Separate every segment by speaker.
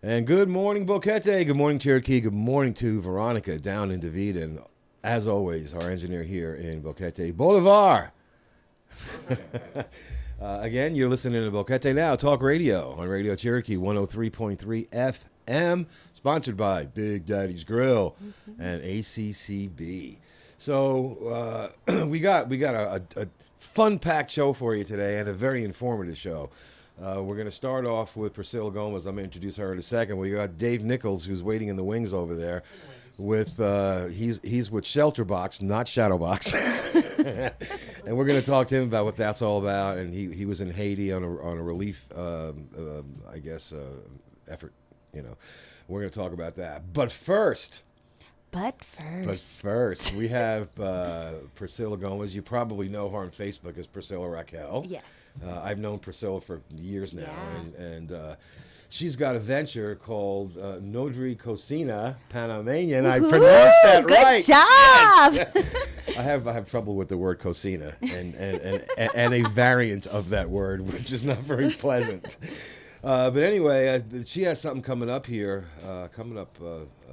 Speaker 1: And good morning, Boquete. Good morning, Cherokee. Good morning to Veronica down in David. And as always, our engineer here in Boquete, Bolivar. Again, you're listening to Boquete Now, Talk Radio on Radio Cherokee 103.3 FM, sponsored by Big Daddy's Grill and ACCB. So we got a fun-packed show for you today and a very informative show. We're going to start off with Priscilla Gomez. I'm going to introduce her in a second. We got Dave Nichols, who's waiting in the wings over there. With he's with Shelterbox, not Shadowbox, and we're going to talk to him about what that's all about. And he was in Haiti on a relief, effort. You know, we're going to talk about that. But first, we have Priscilla Gomez. You probably know her on Facebook as Priscilla Raquel.
Speaker 2: Yes.
Speaker 1: I've known Priscilla for years now,
Speaker 2: Yeah.
Speaker 1: and she's got a venture called Nodri Cocina Panamanian. I pronounced that right.
Speaker 2: Good job.
Speaker 1: Yes. I have trouble with the word cocina and a variant of that word, which is not very pleasant. But anyway, she has something coming up here,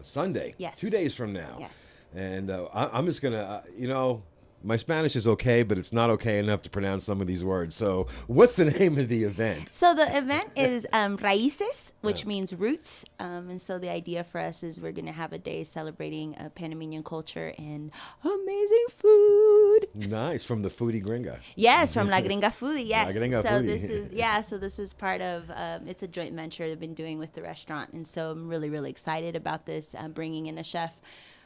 Speaker 1: Sunday,
Speaker 2: Yes.
Speaker 1: 2 days from now.
Speaker 2: Yes.
Speaker 1: And I'm just going to, my Spanish is okay, but it's not okay enough to pronounce some of these words. So what's the name of the event?
Speaker 2: So the event is Raíces, which means roots. And so the idea for us is we're going to have a day celebrating Panamanian culture and amazing food.
Speaker 1: Nice, from the Foodie Gringa.
Speaker 2: Yes, from La Gringa Foodie, yes.
Speaker 1: La Gringa
Speaker 2: so
Speaker 1: Foodie.
Speaker 2: this is part of, it's a joint venture they've been doing with the restaurant. And so I'm really, really excited about this, bringing in a chef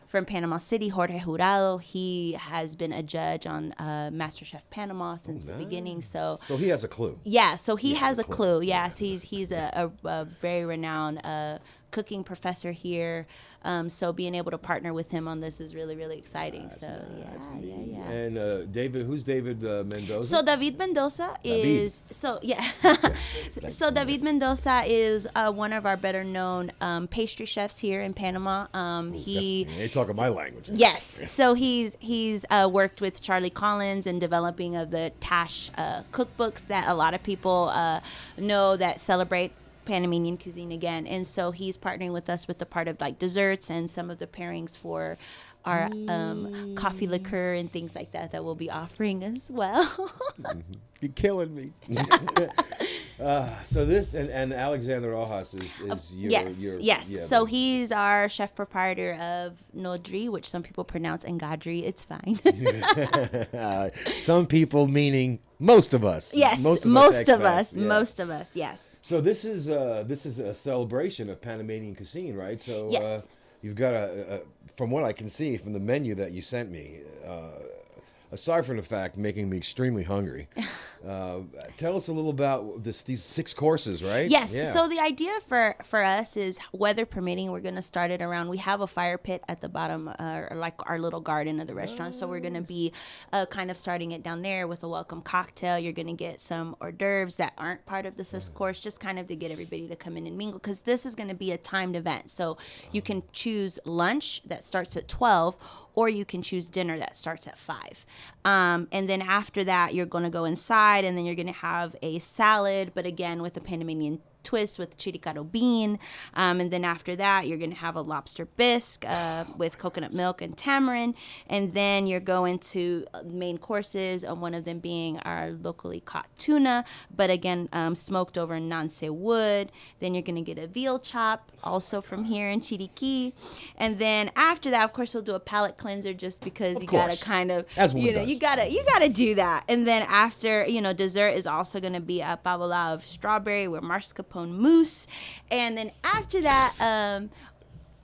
Speaker 2: from Panama City, Jorge Jurado. He has been a judge on MasterChef Panama since the beginning. So
Speaker 1: he has a clue.
Speaker 2: Yeah, so he has a clue. Yes, he's a very renowned cooking professor here. So being able to partner with him on this is really, really exciting.
Speaker 1: That's
Speaker 2: so
Speaker 1: nice.
Speaker 2: yeah.
Speaker 1: And who's David Mendoza?
Speaker 2: So David Mendoza is David Mendoza is one of our better known pastry chefs here in Panama.
Speaker 1: They talk my language.
Speaker 2: Yes. So he's worked with Charlie Collins in developing of the Tash cookbooks that a lot of people know that celebrate Panamanian cuisine again. And so he's partnering with us with the part of like desserts and some of the pairings for our coffee liqueur and things like that we'll be offering as well.
Speaker 1: You're killing me. So this and Alexander Rojas is your...
Speaker 2: Yes. So he's our chef proprietor of Nodri, which some people pronounce Engadri. It's fine.
Speaker 1: Some people meaning most of us.
Speaker 2: Yes, most of us, yes.
Speaker 1: So this is a celebration of Panamanian cuisine, right? So
Speaker 2: yes.
Speaker 1: You've got from what I can see from the menu that you sent me, aside from the fact making me extremely hungry, tell us a little about these 6 courses, right?
Speaker 2: Yes.
Speaker 1: Yeah.
Speaker 2: So the idea for us is, weather permitting, we're going to start it around. We have a fire pit at the bottom, like our little garden of the restaurant. So we're going to be kind of starting it down there with a welcome cocktail. You're going to get some hors d'oeuvres that aren't part of the SIS course, just kind of to get everybody to come in and mingle, because this is going to be a timed event. So you can choose lunch that starts at 12, or you can choose dinner that starts at 5. And then after that, you're going to go inside, and then you're going to have a salad, but again, with the Panamanian twist with chiricano bean. And then after that, you're going to have a lobster bisque with coconut milk and tamarind. And then you're going to main courses, one of them being our locally caught tuna, but again, smoked over Nance wood. Then you're going to get a veal chop, also from here in Chiriquí. And then after that, of course, we'll do a palate cleanser, just because you got to kind of,
Speaker 1: as one
Speaker 2: you know,
Speaker 1: does.
Speaker 2: you got to do that. And then after, dessert is also going to be a pavola of strawberry with mascarpone mousse. And then after that,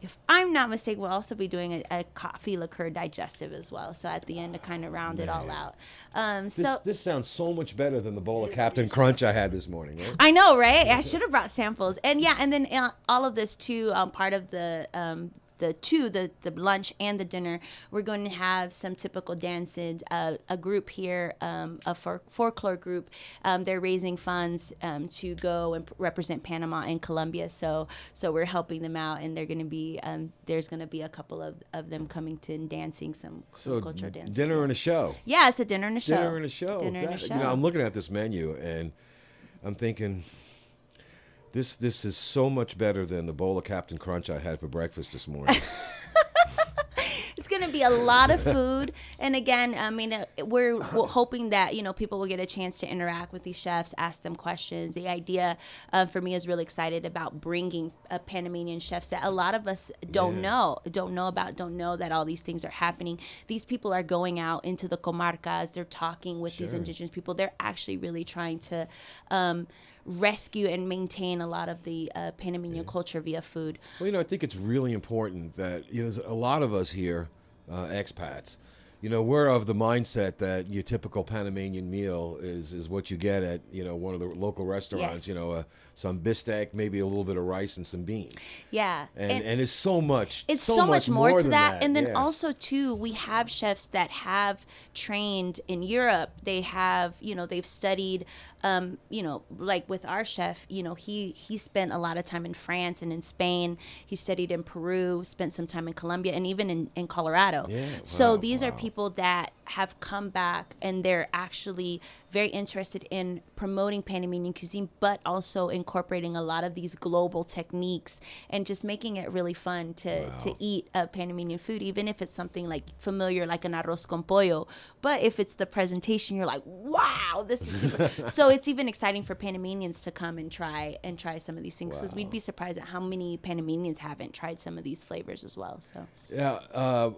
Speaker 2: if I'm not mistaken, we'll also be doing a coffee liqueur digestive as well. So at the end, to kind of round it all out.
Speaker 1: This sounds so much better than the bowl of Captain Crunch I had this morning. Right?
Speaker 2: I know, right? I should have brought samples. And yeah, and then all of this too, part of the lunch and the dinner, we're going to have some typical dances. A group here, a folklore group, they're raising funds to go and represent Panama and Colombia. So we're helping them out, and they're going to be there's going to be a couple of them coming to and dancing some cultural dances.
Speaker 1: Dinner and a show.
Speaker 2: Yeah, it's a dinner and a show.
Speaker 1: Dinner and a show. I'm looking at this menu and I'm thinking, This is so much better than the bowl of Captain Crunch I had for breakfast this morning.
Speaker 2: It's going to be a lot of food. And again, I mean, we're hoping that, people will get a chance to interact with these chefs, ask them questions. The idea for me is really excited about bringing Panamanian chefs that a lot of us don't know that all these things are happening. These people are going out into the comarcas. They're talking with these indigenous people. They're actually really trying to rescue and maintain a lot of the Panamanian culture via food.
Speaker 1: Well, I think it's really important that there's a lot of us here, expats. We're of the mindset that your typical Panamanian meal is what you get at one of the local restaurants.
Speaker 2: Yes.
Speaker 1: Some bistec, maybe a little bit of rice and some beans.
Speaker 2: Yeah,
Speaker 1: and it's so much.
Speaker 2: It's so much more to that. And then
Speaker 1: yeah.
Speaker 2: also too, we have chefs that have trained in Europe. They have they've studied. Like with our chef, he spent a lot of time in France and in Spain. He studied in Peru, spent some time in Colombia, and even in Colorado.
Speaker 1: Yeah,
Speaker 2: So these are people that have come back, and they're actually very interested in promoting Panamanian cuisine, but also incorporating a lot of these global techniques and just making it really fun to eat Panamanian food, even if it's something like familiar, like an arroz con pollo. But if it's the presentation, you're like, wow, this is super. So it's even exciting for Panamanians to come and try some of these things, because we'd be surprised at how many Panamanians haven't tried some of these flavors as well. So
Speaker 1: yeah.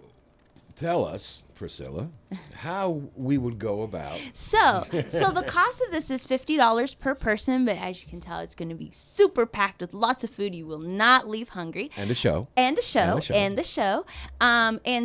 Speaker 1: Tell us, Priscilla, how we would go about.
Speaker 2: So the cost of this is $50 per person, but as you can tell, it's going to be super packed with lots of food. You will not leave hungry.
Speaker 1: And a show.
Speaker 2: And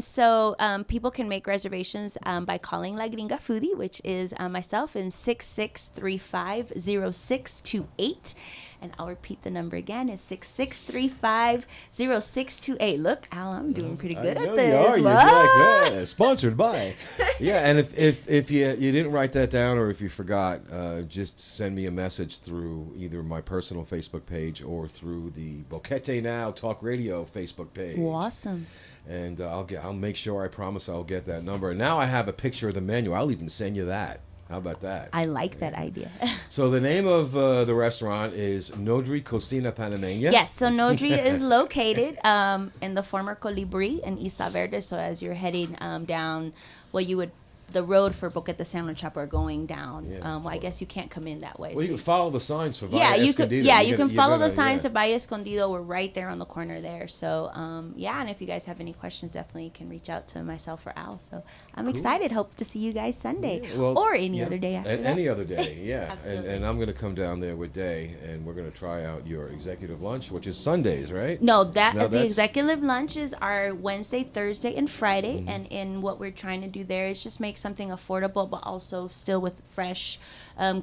Speaker 2: so people can make reservations by calling La Gringa Foodie, which is myself, in 6635-0628. And I'll repeat the number again. It's 6635-0628. Look, Al, I'm doing pretty good at this.
Speaker 1: You are. You're like, yeah, sponsored by. Yeah, and if you didn't write that down, or if you forgot, just send me a message through either my personal Facebook page or through the Boquete Now Talk Radio Facebook page.
Speaker 2: Awesome.
Speaker 1: And I'll make sure. I promise I'll get that number. And now I have a picture of the menu. I'll even send you that. How about that?
Speaker 2: I like that idea.
Speaker 1: So the name of the restaurant is Nodri Cocina Panameña.
Speaker 2: Yes, so Nodri is located in the former Colibri in Isla Verde. So as you're heading down, the road for Boquete Sandwich Shop are going down. I guess you can't come in that way.
Speaker 1: Well, you can follow the signs for Valle
Speaker 2: Escondido. You can follow the signs of Valle Escondido. We're right there on the corner there. So, and if you guys have any questions, definitely you can reach out to myself or Al. So I'm excited. Hope to see you guys Sunday or any other day after that.
Speaker 1: Any other day, yeah.
Speaker 2: Absolutely.
Speaker 1: And I'm going to come down there with Day, and we're going to try out your executive lunch, which is Sundays, right?
Speaker 2: No, the executive lunches are Wednesday, Thursday, and Friday. And what we're trying to do there is just make something affordable, but also still with fresh,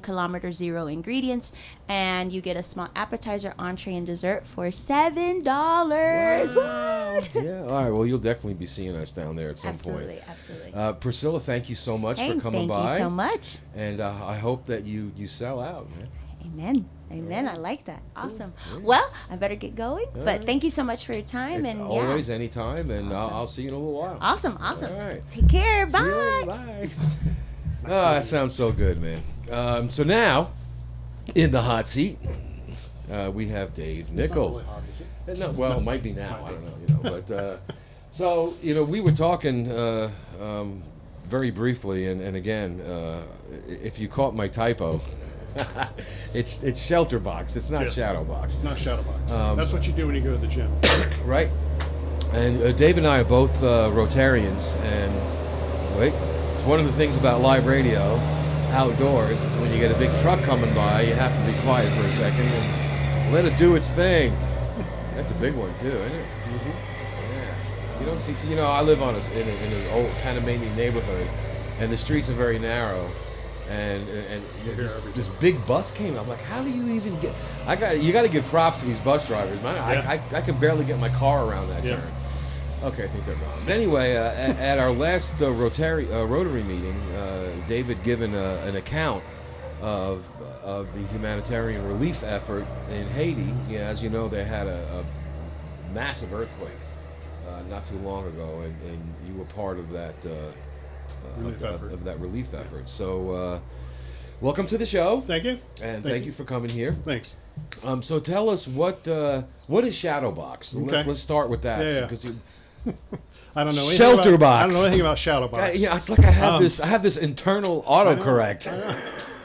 Speaker 2: kilometer zero ingredients. And you get a small appetizer, entree, and dessert for $7.
Speaker 1: Wow.
Speaker 2: What?
Speaker 1: Yeah. All right. Well, you'll definitely be seeing us down there at some point.
Speaker 2: Absolutely.
Speaker 1: Priscilla, thank you so much for coming by.
Speaker 2: Thank you so much.
Speaker 1: And I hope that you sell out, man.
Speaker 2: Amen.
Speaker 1: Right.
Speaker 2: I like that. Awesome.
Speaker 1: Yeah.
Speaker 2: Well, I better get going.
Speaker 1: All
Speaker 2: But
Speaker 1: right.
Speaker 2: thank you so much for your time.
Speaker 1: It's
Speaker 2: and
Speaker 1: always anytime, and
Speaker 2: Awesome.
Speaker 1: I'll see you in a little while.
Speaker 2: Awesome.
Speaker 1: All right.
Speaker 2: Take care.
Speaker 1: See you later.
Speaker 2: Bye.
Speaker 1: Bye. Oh, that sounds so good, man. So now, in the hot seat, we have Dave Nichols.
Speaker 3: It's not really hot, is it?
Speaker 1: No, well, it might be now. I don't know. But so we were talking very briefly, and again, if you caught my typo, it's shelter box. It's not
Speaker 3: Yes.
Speaker 1: shadow box,
Speaker 3: It's not shadow box. That's what you do when you go to the gym.
Speaker 1: right? And Dave and I are both Rotarians, and wait, it's one of the things about live radio outdoors is when you get a big truck coming by, you have to be quiet for a second and let it do its thing. That's a big one too, isn't it? Yeah. You don't see. I live in an old Panamanian neighborhood, and the streets are very narrow. And this big bus came. I'm like, how do you even get? You got to give props to these bus drivers, man.
Speaker 3: Yeah.
Speaker 1: I can barely get my car around that
Speaker 3: Yeah.
Speaker 1: turn. Okay, I think they're gone. But anyway, at our last Rotary meeting, David given an account of the humanitarian relief effort in Haiti. Yeah, as you know, they had a massive earthquake not too long ago, and you were part of that. Of that relief effort. So, welcome to the show.
Speaker 3: Thank you.
Speaker 1: And thank you for coming here.
Speaker 3: Thanks.
Speaker 1: So tell us what is Shadowbox?
Speaker 3: Okay.
Speaker 1: Let's start with that.
Speaker 3: Yeah.
Speaker 1: Because
Speaker 3: I don't know anything
Speaker 1: Shelter
Speaker 3: about,
Speaker 1: box.
Speaker 3: I don't know anything about shadow box.
Speaker 1: yeah, it's like I have this internal autocorrect.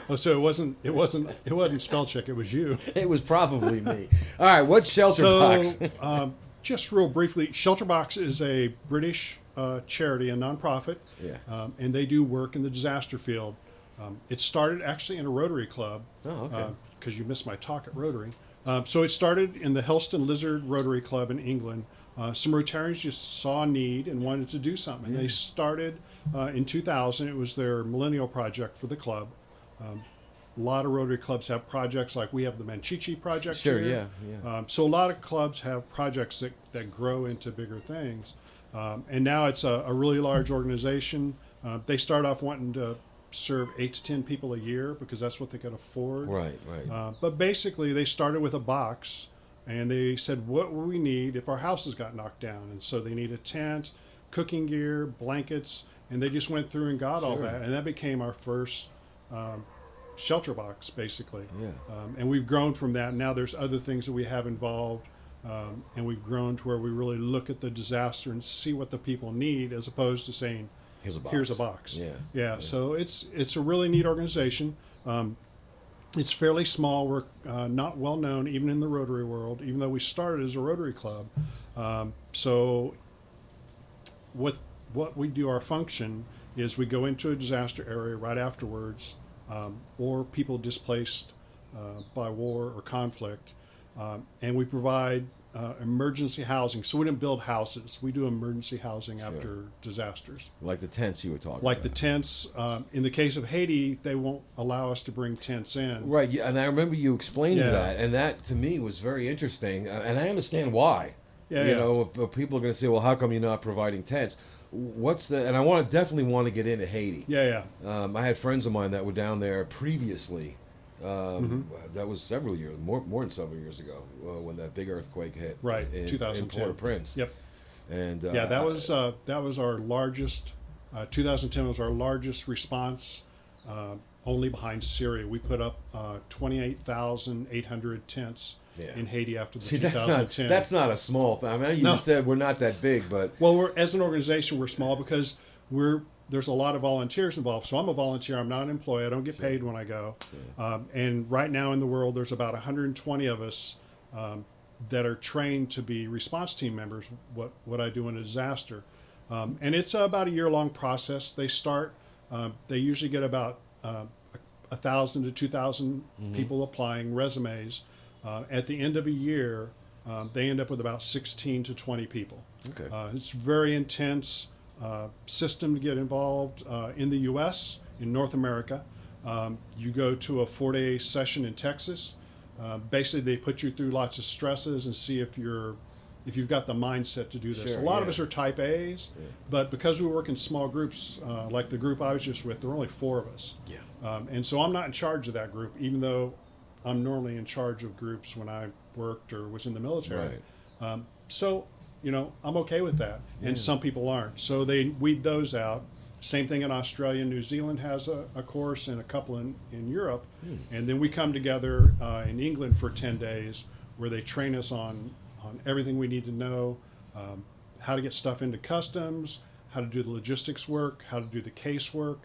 Speaker 3: Oh, so it wasn't spell check. It was you.
Speaker 1: It was probably me. All right, what's Shelter
Speaker 3: So,
Speaker 1: Box?
Speaker 3: just real briefly, Shelter Box is a British charity, a nonprofit,
Speaker 1: Yeah.
Speaker 3: and they do work in the disaster field. It started actually in a Rotary Club.
Speaker 1: Oh, okay.
Speaker 3: Because you missed my talk at Rotary. So it started in the Helston Lizard Rotary Club in England. Some Rotarians just saw a need and wanted to do something. They started in 2000. It was their millennial project for the club. A lot of Rotary clubs have projects like we have the Manchichi project
Speaker 1: Sure,
Speaker 3: here.
Speaker 1: yeah.
Speaker 3: So a lot of clubs have projects that grow into bigger things. And now it's a really large organization. They start off wanting to serve 8 to 10 people a year because that's what they could afford.
Speaker 1: Right.
Speaker 3: But basically, they started with a box, and they said, what will we need if our houses got knocked down? And so they need a tent, cooking gear, blankets, and they just went through and got all
Speaker 1: Sure.
Speaker 3: that. And that became our first shelter box, basically.
Speaker 1: Yeah.
Speaker 3: And we've grown from that. Now there's other things that we have involved, and we've grown to where we really look at the disaster and see what the people need as opposed to saying,
Speaker 1: Here's a box.
Speaker 3: Yeah. So it's a really neat organization. It's fairly small. We're not well known even in the Rotary world, even though we started as a Rotary club. So what we do, our function is we go into a disaster area right afterwards, or people displaced by war or conflict, and we provide emergency housing. So we didn't build houses. We do emergency housing after disasters.
Speaker 1: Like the tents you were talking
Speaker 3: Like
Speaker 1: about.
Speaker 3: the tents. In the case of Haiti, they won't allow us to bring tents in.
Speaker 1: Right, yeah, and I remember you explaining
Speaker 3: Yeah.
Speaker 1: that, and that to me was very interesting, and I understand why. People are going to say, "Well, how come you're not providing tents?" And I definitely want to get into Haiti.
Speaker 3: Yeah.
Speaker 1: I had friends of mine that were down there previously. That was several years, more than several years ago, when that big earthquake hit.
Speaker 3: Right,
Speaker 1: in
Speaker 3: 2010.
Speaker 1: Port-au-Prince.
Speaker 3: Yep.
Speaker 1: And
Speaker 3: That was our largest. 2010 was our largest response, only behind Syria. We put up 28,800 tents in Haiti after the 2010.
Speaker 1: That's not a small thing. I mean, you just said we're not that big, but
Speaker 3: Well, as an organization, we're small because there's a lot of volunteers involved. So I'm a volunteer. I'm not an employee. I don't get paid when I go. And right now in the world, there's about 120 of us that are trained to be response team members, what I do in a disaster. And it's about a year-long process. They usually get about 1,000 to 2,000 people applying resumes. At the end of a year, they end up with about 16 to 20 people.
Speaker 1: okay.
Speaker 3: It's very intense. system to get involved in the U.S., in North America. You go to a 4-day session in Texas. Basically, they put you through lots of stresses and see if you've got the mindset to do this.
Speaker 1: Sure,
Speaker 3: a lot
Speaker 1: yeah.
Speaker 3: of us are type A's, but because we work in small groups, like the group I was just with, there were only 4 of us.
Speaker 1: Yeah.
Speaker 3: And so I'm not in charge of that group, even though I'm normally in charge of groups when I worked or was in the military.
Speaker 1: Right.
Speaker 3: So, I'm okay with that. And some people aren't. So they weed those out. Same thing in Australia. New Zealand has a course and a couple in Europe. And then we come together in England for 10 days where they train us on everything we need to know, how to get stuff into customs, how to do the logistics work, how to do the case work.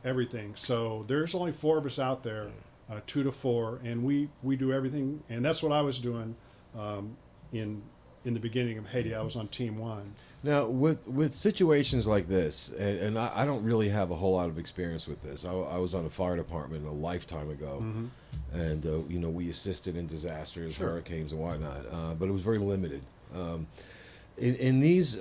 Speaker 3: Everything. So there's only 4 of us out there, 2 to 4, and we do everything. And that's what I was doing in the beginning of Haiti. I was on Team 1.
Speaker 1: Now, with situations like this, and I don't really have a whole lot of experience with this. I was on a fire department a lifetime ago, and we assisted in disasters,
Speaker 3: Sure.
Speaker 1: hurricanes, and whatnot. But it was very limited. In these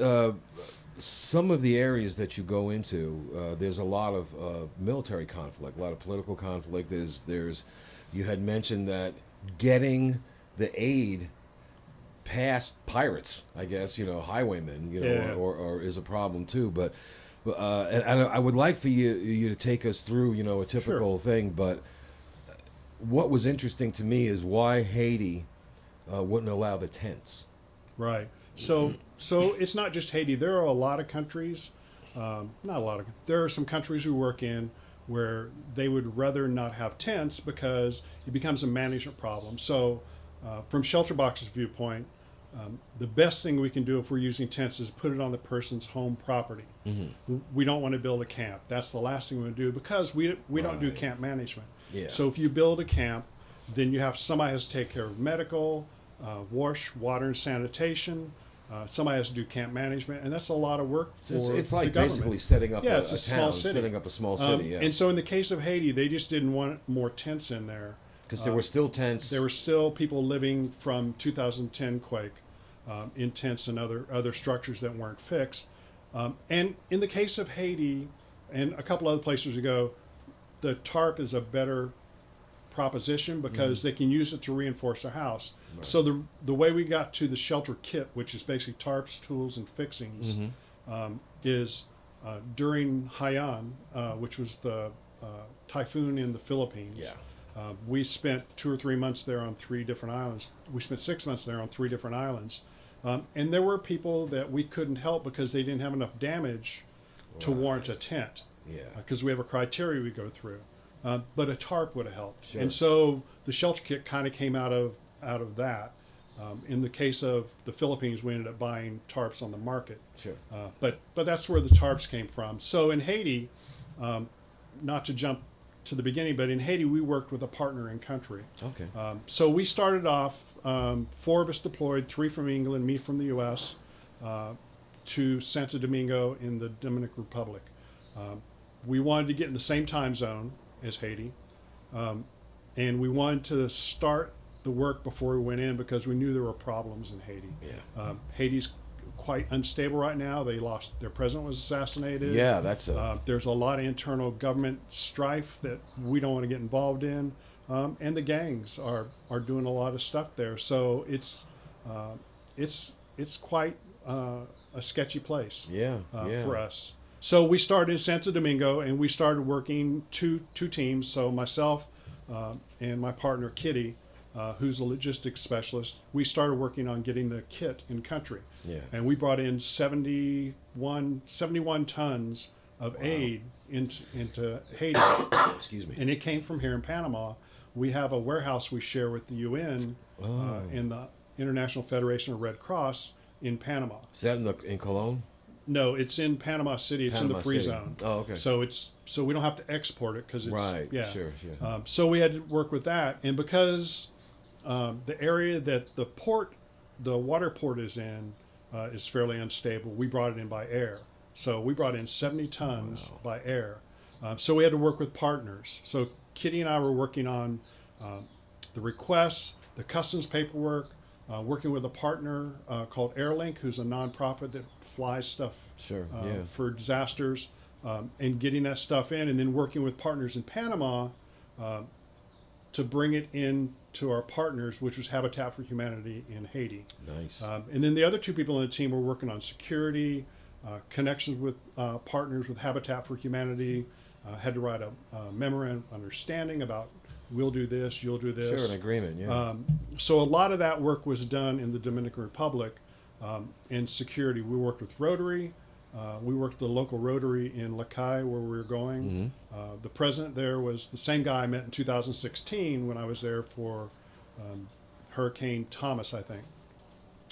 Speaker 1: some of the areas that you go into, there's a lot of military conflict, a lot of political conflict. There's you had mentioned that getting the aid past pirates, I guess, highwaymen,
Speaker 3: Yeah.
Speaker 1: or is a problem too. But and I would like for you to take us through, a typical thing. But what was interesting to me is why Haiti wouldn't allow the tents.
Speaker 3: Right. So it's not just Haiti. There are a lot of countries, there are some countries we work in where they would rather not have tents because it becomes a management problem. So from Shelter Box's viewpoint, the best thing we can do if we're using tents is put it on the person's home property. We don't want to build a camp. That's the last thing we want to do because we don't do
Speaker 1: Right.
Speaker 3: camp management.
Speaker 1: Yeah.
Speaker 3: So if you build a camp, then somebody has to take care of medical, water and sanitation. Somebody has to do camp management, and that's a lot of work for
Speaker 1: It's like
Speaker 3: the government.
Speaker 1: basically setting up
Speaker 3: it's a
Speaker 1: a
Speaker 3: small
Speaker 1: town,
Speaker 3: city.
Speaker 1: setting up a small city. Yeah.
Speaker 3: And so in the case of Haiti, they just didn't want more tents in there.
Speaker 1: Because there were still tents.
Speaker 3: There were still people living from 2010 quake in tents and other structures that weren't fixed. And in the case of Haiti and a couple other places we go, the tarp is a better proposition because they can use it to reinforce their house.
Speaker 1: Right.
Speaker 3: So the way we got to the shelter kit, which is basically tarps, tools, and fixings, is during Haiyan, which was the typhoon in the Philippines.
Speaker 1: Yeah.
Speaker 3: We spent 2 or 3 months there on 3 different islands. We spent 6 months there on 3 different islands. And there were people that we couldn't help because they didn't have enough damage to warrant a tent.
Speaker 1: Yeah.
Speaker 3: Because we have a criteria we go through. But a tarp would have helped.
Speaker 1: Sure.
Speaker 3: And so the shelter kit kind of came out of that. In the case of the Philippines, we ended up buying tarps on the market.
Speaker 1: Sure.
Speaker 3: But that's where the tarps came from. So in Haiti, not to jump to the beginning, but in Haiti, we worked with a partner in country.
Speaker 1: Okay.
Speaker 3: So we started off, 4 of us deployed, 3 from England, me from the U.S., to Santo Domingo in the Dominican Republic. We wanted to get in the same time zone as Haiti, and we wanted to start the work before we went in because we knew there were problems in Haiti.
Speaker 1: Yeah.
Speaker 3: Haiti's quite unstable right now. Their president was assassinated.
Speaker 1: Yeah, that's
Speaker 3: There's a lot of internal government strife that we don't want to get involved in, and the gangs are doing a lot of stuff there. So it's quite a sketchy place.
Speaker 1: yeah.
Speaker 3: For us. So we started in Santo Domingo, and we started working two teams. So myself and my partner Kitty, who's a logistics specialist, we started working on getting the kit in country.
Speaker 1: Yeah.
Speaker 3: And we brought in 71 tons of aid into Haiti.
Speaker 1: Excuse me.
Speaker 3: And it came from here in Panama. We have a warehouse we share with the UN and the International Federation of Red Cross in Panama.
Speaker 1: Is that in Cologne?
Speaker 3: No, it's in Panama City. It's in
Speaker 1: Panama
Speaker 3: the free
Speaker 1: City.
Speaker 3: zone.
Speaker 1: Oh, okay.
Speaker 3: So we don't have to export it because it's
Speaker 1: Right.
Speaker 3: Yeah.
Speaker 1: Sure.
Speaker 3: So we had to work with that, and because the area that the water port is in, is fairly unstable, we brought it in by air. So we brought in 70 tons by air. So we had to work with partners. So Kitty and I were working on the requests, the customs paperwork, working with a partner called Airlink, who's a nonprofit that fly stuff
Speaker 1: Sure, yeah.
Speaker 3: for disasters, and getting that stuff in, and then working with partners in Panama to bring it in to our partners, which was Habitat for Humanity in Haiti.
Speaker 1: Nice.
Speaker 3: And then the other two people on the team were working on security, connections with partners with Habitat for Humanity. Had to write a memorandum of understanding about we'll do this, you'll do this.
Speaker 1: Sure, an agreement, yeah.
Speaker 3: So a lot of that work was done in the Dominican Republic in security. We worked with Rotary. We worked with the local Rotary in Lacaille where we were going. The president there was the same guy I met in 2016 when I was there for Hurricane Thomas, I think.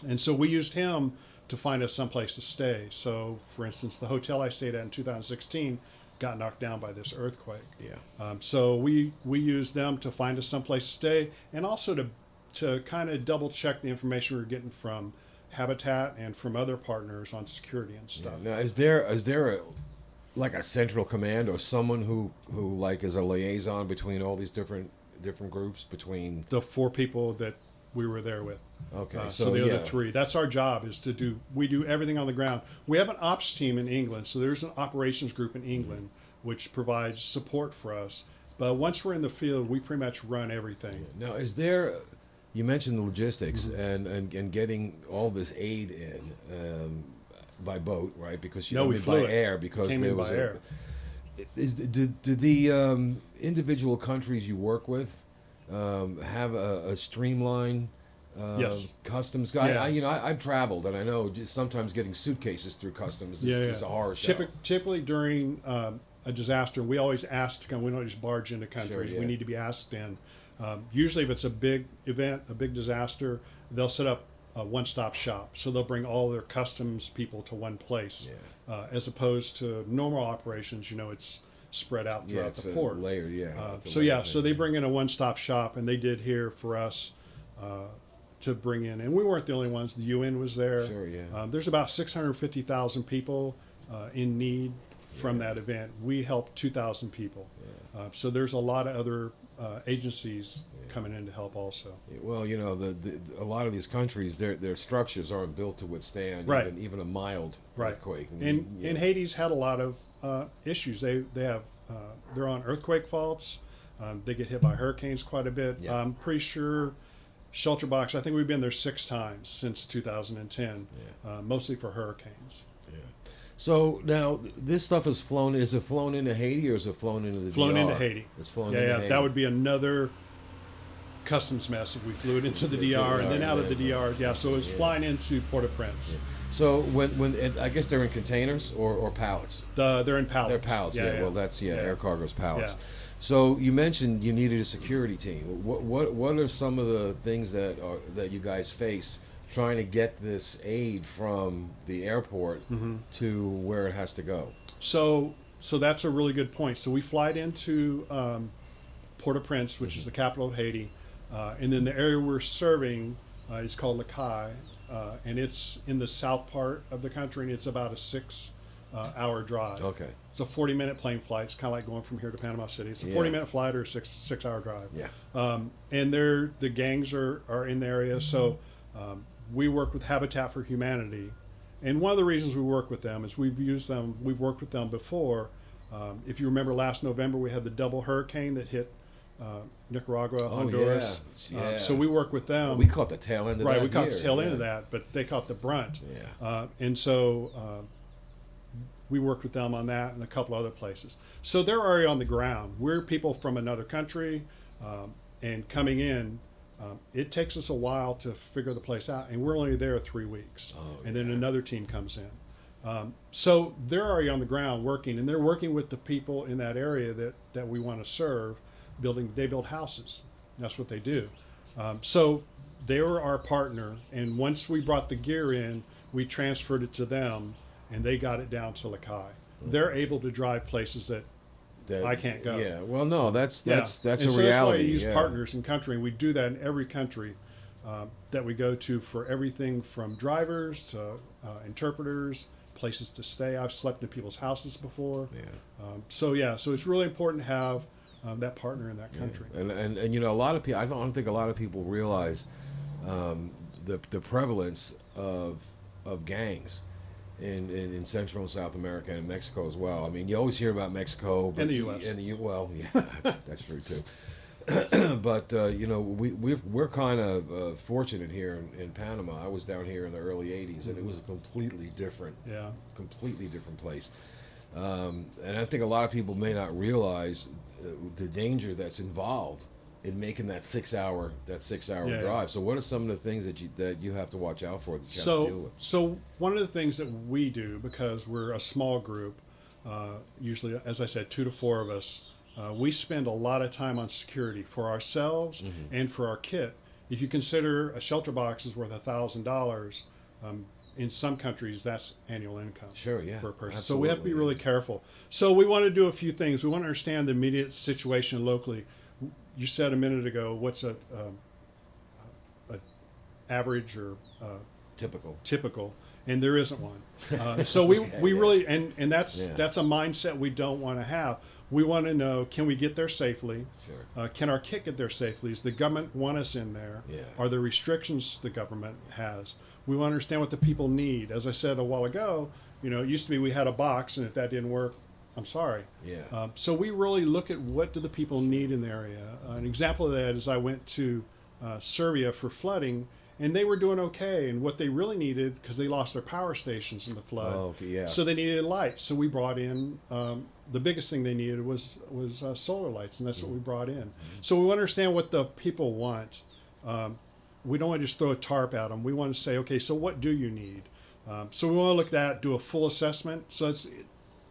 Speaker 3: And so we used him to find us someplace to stay. So, for instance, the hotel I stayed at in 2016 got knocked down by this earthquake.
Speaker 1: Yeah.
Speaker 3: So we used them to find us someplace to stay, and also to kind of double check the information we were getting from Habitat and from other partners on security and stuff.
Speaker 1: Now, is there like a central command or someone who like is a liaison between all these different groups between
Speaker 3: The 4 people that we were there with.
Speaker 1: Okay,
Speaker 3: So the other 3. That's our job, is we do everything on the ground. We have an ops team in England, so there's an operations group in England which provides support for us. But once we're in the field, we pretty much run everything.
Speaker 1: Now, is there? You mentioned the logistics and getting all this aid in by boat, right? Because
Speaker 3: No, we
Speaker 1: by
Speaker 3: flew it.
Speaker 1: air because
Speaker 3: Came
Speaker 1: there
Speaker 3: in
Speaker 1: was
Speaker 3: by air.
Speaker 1: Do the individual countries you work with have a streamlined
Speaker 3: Yes.
Speaker 1: customs guy?
Speaker 3: Yeah.
Speaker 1: I've traveled and I know just sometimes getting suitcases through customs is just a horror show.
Speaker 3: Typically during a disaster, we always ask to come. We don't just barge into countries.
Speaker 1: yeah.
Speaker 3: We need to be asked in. Usually, if it's a big event, a big disaster, they'll set up a one-stop shop. So they'll bring all their customs people to one place, as opposed to normal operations. It's spread out throughout
Speaker 1: it's
Speaker 3: the
Speaker 1: a
Speaker 3: port.
Speaker 1: layer, yeah. It's a
Speaker 3: So
Speaker 1: layer
Speaker 3: so
Speaker 1: thing,
Speaker 3: they bring in a one-stop shop, and they did here for us. To bring in, and we weren't the only ones. The UN was there.
Speaker 1: Sure, yeah.
Speaker 3: There's about 650,000 people in need from that event. We helped 2,000 people. So there's a lot of other agencies coming in to help also.
Speaker 1: Well, a lot of these countries, their structures aren't built to withstand
Speaker 3: Right.
Speaker 1: even a mild earthquake.
Speaker 3: And Haiti's had a lot of issues. They have they're on earthquake faults. They get hit by hurricanes quite a bit.
Speaker 1: Yeah.
Speaker 3: I'm pretty sure Shelter Box, I think we've been there 6 times since 2010, mostly for hurricanes.
Speaker 1: So now this stuff is flown. Is it flown into Haiti or is it flown into the
Speaker 3: Flown
Speaker 1: DR?
Speaker 3: into Haiti.
Speaker 1: It's flown into Haiti.
Speaker 3: That would be another customs mess if we flew it into the DR and then out of the DR. Yeah, so it's flying into Port-au-Prince.
Speaker 1: So when I guess they're in containers or pallets.
Speaker 3: They're in pallets.
Speaker 1: They're pallets. Yeah. Well, that's air cargo's pallets.
Speaker 3: Yeah.
Speaker 1: So you mentioned you needed a security team. What are some of the things that you guys face trying to get this aid from the airport to where it has to go?
Speaker 3: So that's a really good point. So we fly into Port-au-Prince, which is the capital of Haiti, and then the area we're serving is called Lacaille, and it's in the south part of the country, and it's about a 6-hour drive.
Speaker 1: Okay.
Speaker 3: It's a 40-minute plane flight. It's kind of like going from here to Panama City. It's a 40-minute flight or a six-hour drive.
Speaker 1: Yeah.
Speaker 3: And the gangs are in the area. So we work with Habitat for Humanity. And one of the reasons we work with them is we've worked with them before. If you remember last November, we had the double hurricane that hit Nicaragua, Honduras.
Speaker 1: Yeah.
Speaker 3: So we work with them.
Speaker 1: We caught the tail end of that.
Speaker 3: Right, we caught
Speaker 1: here.
Speaker 3: the tail end of that, but they caught the brunt.
Speaker 1: Yeah.
Speaker 3: And so we worked with them on that and a couple other places. So they're already on the ground. We're people from another country, and coming in, it takes us a while to figure the place out, and we're only there 3 weeks. And then another team comes in. So they're already on the ground working, and they're working with the people in that area that we want to serve. They build houses. That's what they do. So they were our partner, and once we brought the gear in, we transferred it to them, and they got it down to Lacaille. They're able to drive places that I can't go.
Speaker 1: Yeah. Well, no, that's
Speaker 3: And
Speaker 1: a
Speaker 3: so
Speaker 1: reality.
Speaker 3: that's why you use partners in country, and we do that in every country that we go to for everything from drivers to interpreters, places to stay. I've slept in people's houses before.
Speaker 1: Yeah.
Speaker 3: So it's really important to have that partner in that country.
Speaker 1: And a lot of people. I don't think a lot of people realize the prevalence of gangs in Central and South America and Mexico as well. I mean, you always hear about Mexico, but
Speaker 3: And the U.S.
Speaker 1: Well, yeah, that's true too. But you know, we're kind of fortunate here in Panama. I was down here in the early '80s, and it was a completely different place. And I think a lot of people may not realize the danger that's involved in making that 6 hour drive. So what are some of the things that you have to watch out for, that you have to deal with?
Speaker 3: So one of the things that we do, because we're a small group, usually, as I said, 2 to 4 of us, we spend a lot of time on security for ourselves and for our kit. If you consider a shelter box is worth $1,000, in some countries that's annual income.
Speaker 1: Sure, yeah,
Speaker 3: for a person.
Speaker 1: absolutely.
Speaker 3: So we have to be really careful. So we want to do a few things. We want to understand the immediate situation locally. You said a minute ago, what's a average or typical, and there isn't one. So we really, and that's a mindset we don't want to have. We want to know, can we get there safely?
Speaker 1: Sure.
Speaker 3: Can our kit get there safely? Does the government want us in there?
Speaker 1: Yeah.
Speaker 3: Are there restrictions the government has? We want to understand what the people need. As I said a while ago, you know, it used to be we had a box, and if that didn't work, I'm sorry.
Speaker 1: Yeah.
Speaker 3: So we really look at what do the people need in the area. An example of that is I went to Serbia for flooding, and they were doing okay. And what they really needed, because they lost their power stations in the flood, so they needed lights. So we brought in the biggest thing they needed was solar lights, and that's what we brought in. So we want to understand what the people want. We don't want to just throw a tarp at them. We want to say, okay, so what do you need? So we want to look at that, do a full assessment. So it's,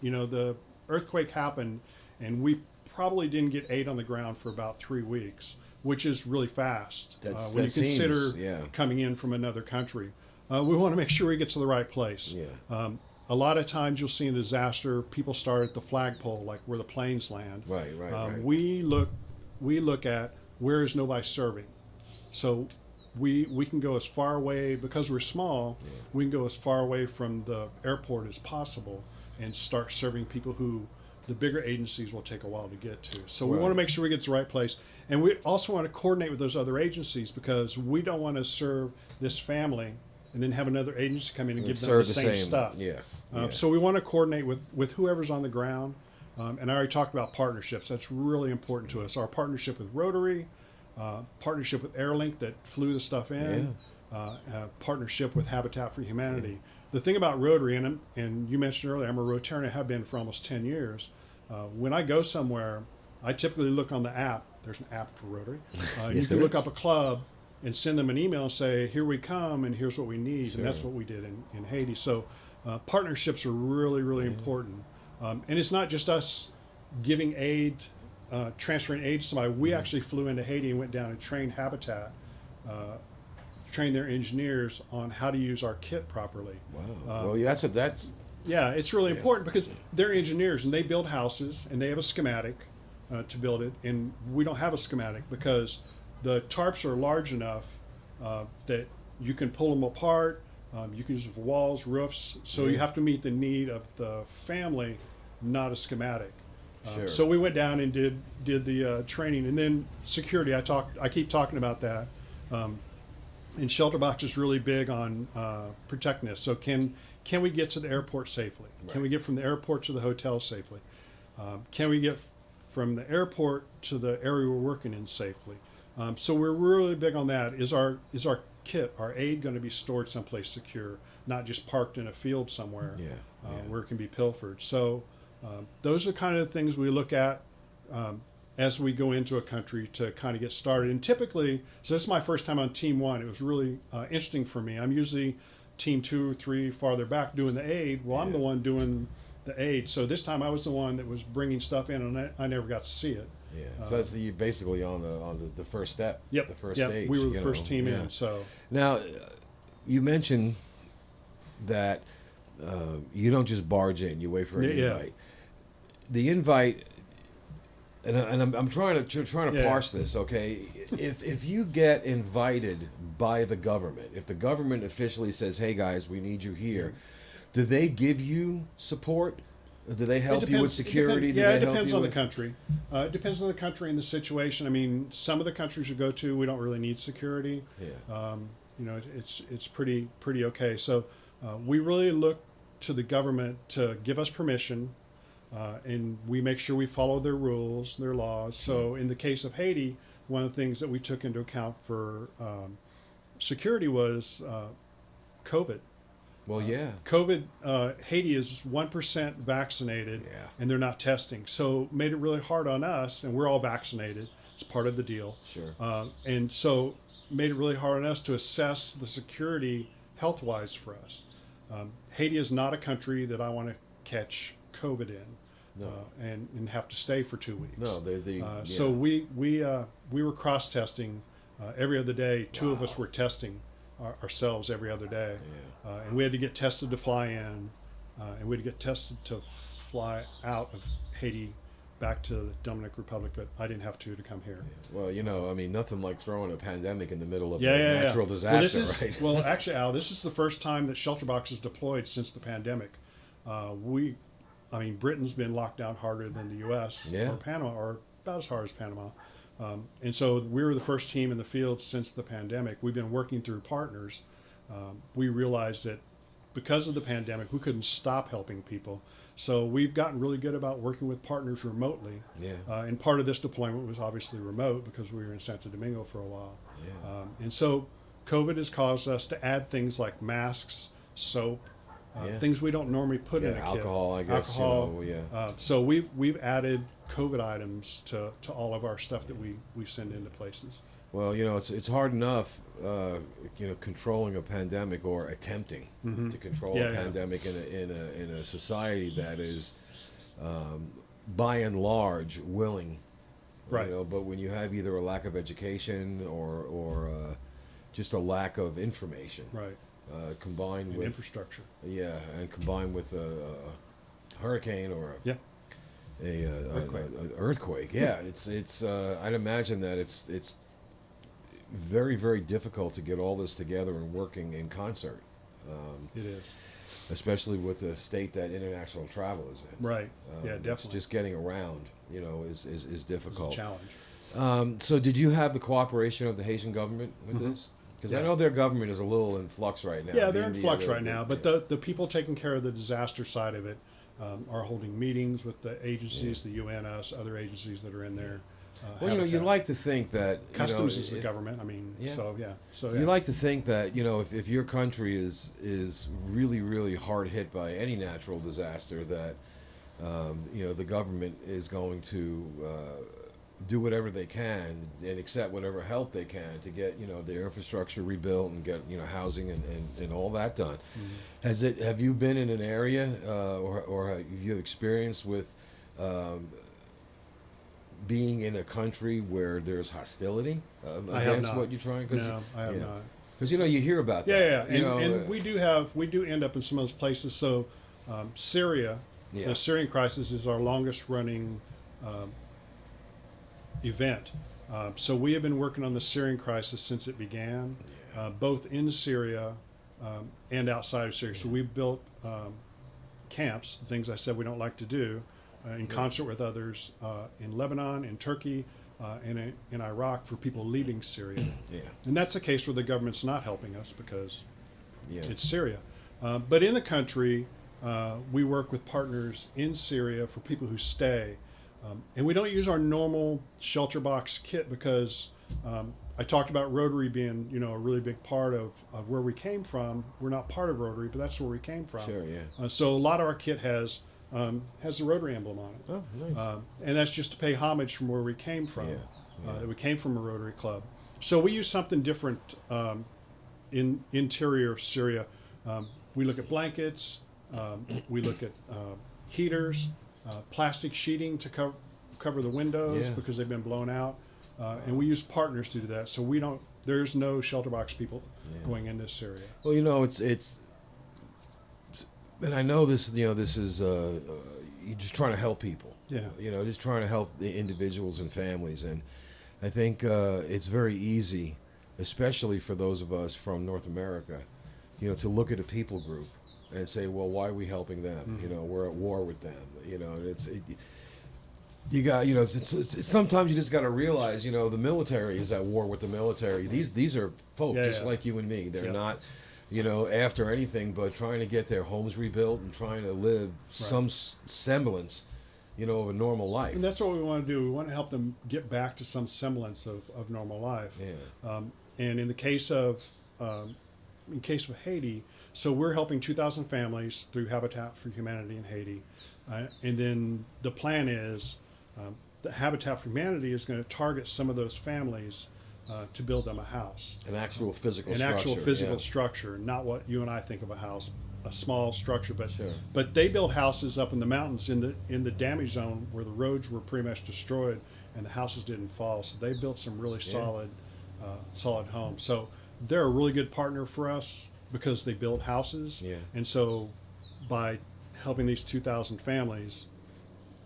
Speaker 3: you know, the earthquake happened, and we probably didn't get aid on the ground for about 3 weeks, which is really fast when you consider coming in from another country. We want to make sure we get to the right place.
Speaker 1: Yeah.
Speaker 3: A lot of times you'll see in disaster, people start at the flagpole, like where the planes land.
Speaker 1: Right.
Speaker 3: We look at where is nobody serving. So we can go as far away, because we're small, we can go as far away from the airport as possible and start serving people who the bigger agencies will take a while to get to. So we want to make sure we get to the right place. And we also want to coordinate with those other agencies, because we don't want to serve this family and then have another agency come in and give them the same stuff. So we want to coordinate with whoever's on the ground. And I already talked about partnerships. That's really important to us. Our partnership with Rotary, partnership with Airlink that flew the stuff in, partnership with Habitat for Humanity. The thing about Rotary, and you mentioned earlier, I'm a Rotarian, I have been for almost 10 years. When I go somewhere, I typically look on the app. There's an app for Rotary. You can look up a club and send them an email and say, here we come, and here's what we need. And that's what we did in Haiti. So partnerships are really, really important. And it's not just us giving aid, transferring aid to somebody. We actually flew into Haiti and went down and trained Habitat, train their engineers on how to use our kit properly.
Speaker 1: Wow. Well, that's
Speaker 3: yeah, it's really important, because they're engineers and they build houses and they have a schematic to build it, and we don't have a schematic because the tarps are large enough that you can pull them apart. You can use them for walls, roofs. So you have to meet the need of the family, not a schematic. So we went down and did the training, and then security. I keep talking about that. And Shelter Box is really big on protecting us. So can we get to the airport safely? Can we get from the airport to the hotel safely? Can we get from the airport to the area we're working in safely? So we're really big on that. Is our kit, our aid, going to be stored someplace secure, not just parked in a field somewhere where it can be pilfered? So those are kind of the things we look at as we go into a country to kind of get started. And typically, so this is my first time on Team 1. It was really interesting for me. I'm usually Team 2 or 3 farther back doing the aid. Well, I'm the one doing the aid. So this time I was the one that was bringing stuff in, and I never got to see it.
Speaker 1: So that's you basically on the first step.
Speaker 3: Yep.
Speaker 1: The first stage.
Speaker 3: We were the first team in. So
Speaker 1: now, you mentioned that you don't just barge in; you wait for an invite. The invite, and I'm trying to parse this. Okay, if you get invited by the government, if the government officially says, "Hey guys, we need you here," do they give you support? Do they help you with security?
Speaker 3: It depends on the country. It depends on the country and the situation. I mean, some of the countries we go to, we don't really need security. You know, it's pretty okay. So we really look to the government to give us permission, and we make sure we follow their rules, their laws. So in the case of Haiti, one of the things that we took into account for security was COVID.
Speaker 1: Well, yeah.
Speaker 3: COVID, Haiti is 1% vaccinated,
Speaker 1: Yeah.
Speaker 3: and they're not testing. So made it really hard on us, and we're all vaccinated. It's part of the deal.
Speaker 1: Sure.
Speaker 3: And so made it really hard on us to assess the security health-wise for us. Haiti is not a country that I want to catch COVID in.
Speaker 1: No.
Speaker 3: And have to stay for 2 weeks.
Speaker 1: No,
Speaker 3: So we were cross testing every other day. Two of us were testing ourselves every other day, and we had to get tested to fly in, and we had to get tested to fly out of Haiti back to the Dominican Republic. But I didn't have to come here.
Speaker 1: Well, I mean, nothing like throwing a pandemic in the middle of a
Speaker 3: Yeah.
Speaker 1: natural disaster, right?
Speaker 3: Well, actually, Al, this is the first time that shelter boxes deployed since the pandemic. Britain's been locked down harder than the U.S.
Speaker 1: Yeah.
Speaker 3: or Panama, or about as hard as Panama. And so we were the first team in the field since the pandemic. We've been working through partners. We realized that because of the pandemic, we couldn't stop helping people. So we've gotten really good about working with partners remotely.
Speaker 1: Yeah.
Speaker 3: And part of this deployment was obviously remote because we were in Santo Domingo for a while.
Speaker 1: Yeah.
Speaker 3: And so COVID has caused us to add things like masks, soap, things we don't normally put in a kit.
Speaker 1: Alcohol, I guess.
Speaker 3: Alcohol. So we've added COVID items to all of our stuff that we send into places.
Speaker 1: Well, it's hard enough, controlling a pandemic or attempting to control a pandemic in a society that is, by and large, willing.
Speaker 3: Right.
Speaker 1: But when you have either a lack of education or just a lack of information,
Speaker 3: Right.
Speaker 1: Combined
Speaker 3: And
Speaker 1: with
Speaker 3: infrastructure.
Speaker 1: Yeah, and combined with a hurricane or
Speaker 3: Earthquake.
Speaker 1: earthquake. Yeah, it's. I'd imagine that it's very, very difficult to get all this together and working in concert.
Speaker 3: It is.
Speaker 1: Especially with the state that international travel is in.
Speaker 3: Right. Definitely.
Speaker 1: Just getting around, is difficult.
Speaker 3: It's a challenge.
Speaker 1: So did you have the cooperation of the Haitian government with this? Because I know their government is a little in flux right now.
Speaker 3: Yeah, they're in flux right now. But the people taking care of the disaster side of it are holding meetings with the agencies, the UN, us, other agencies that are in there.
Speaker 1: Well, you like to think that
Speaker 3: Customs is the government. So
Speaker 1: you like to think that if your country is really, really hard hit by any natural disaster, that the government is going to do whatever they can and accept whatever help they can to get their infrastructure rebuilt and get housing and all that done. Mm-hmm. Have you been in an area or have you experienced with being in a country where there's hostility against what you're trying?
Speaker 3: No, I have not.
Speaker 1: Because you hear about that.
Speaker 3: And we do end up in some of those places. So Syria, the Syrian crisis is our longest running event. So we have been working on the Syrian crisis since it began, both in Syria and outside of Syria. So we've built camps, the things I said we don't like to do, in concert with others in Lebanon, in Turkey, and in Iraq for people leaving Syria. And that's a case where the government's not helping us because it's Syria. But in the country, we work with partners in Syria for people who stay. And we don't use our normal shelter box kit because I talked about Rotary being, a really big part of where we came from. We're not part of Rotary, but that's where we came from.
Speaker 1: Sure, yeah.
Speaker 3: So a lot of our kit has the Rotary emblem on it.
Speaker 1: Oh, nice.
Speaker 3: And that's just to pay homage from where we came from. That we came from a Rotary club. So we use something different in interior of Syria. We look at blankets. We look at heaters. Plastic sheeting to cover the windows because they've been blown out, and we use partners to do that. So there's no shelter box people going in this area.
Speaker 1: Well, it's, and I know this. This is you're just trying to help people.
Speaker 3: Yeah.
Speaker 1: Just trying to help the individuals and families, and I think it's very easy, especially for those of us from North America, to look at a people group and say, well, why are we helping them?
Speaker 3: Mm-hmm.
Speaker 1: We're at war with them. You got, it's sometimes you just got to realize, the military is at war with the military. These are folk just like you and me. They're not after anything but trying to get their homes rebuilt and trying to live some semblance, of a normal life.
Speaker 3: And that's what we want to do. We want to help them get back to some semblance of normal life.
Speaker 1: Yeah.
Speaker 3: And in the case of Haiti, so we're helping 2,000 families through Habitat for Humanity in Haiti. And then the plan is the Habitat for Humanity is going to target some of those families to build them a house.
Speaker 1: An actual physical
Speaker 3: An
Speaker 1: structure.
Speaker 3: actual physical
Speaker 1: yeah.
Speaker 3: structure, not what you and I think of a house, a small structure. But
Speaker 1: Sure.
Speaker 3: but they build houses up in the mountains in the damage zone where the roads were pretty much destroyed and the houses didn't fall. So they built some really solid homes. So they're a really good partner for us because they build houses.
Speaker 1: Yeah.
Speaker 3: And so by helping these 2,000 families,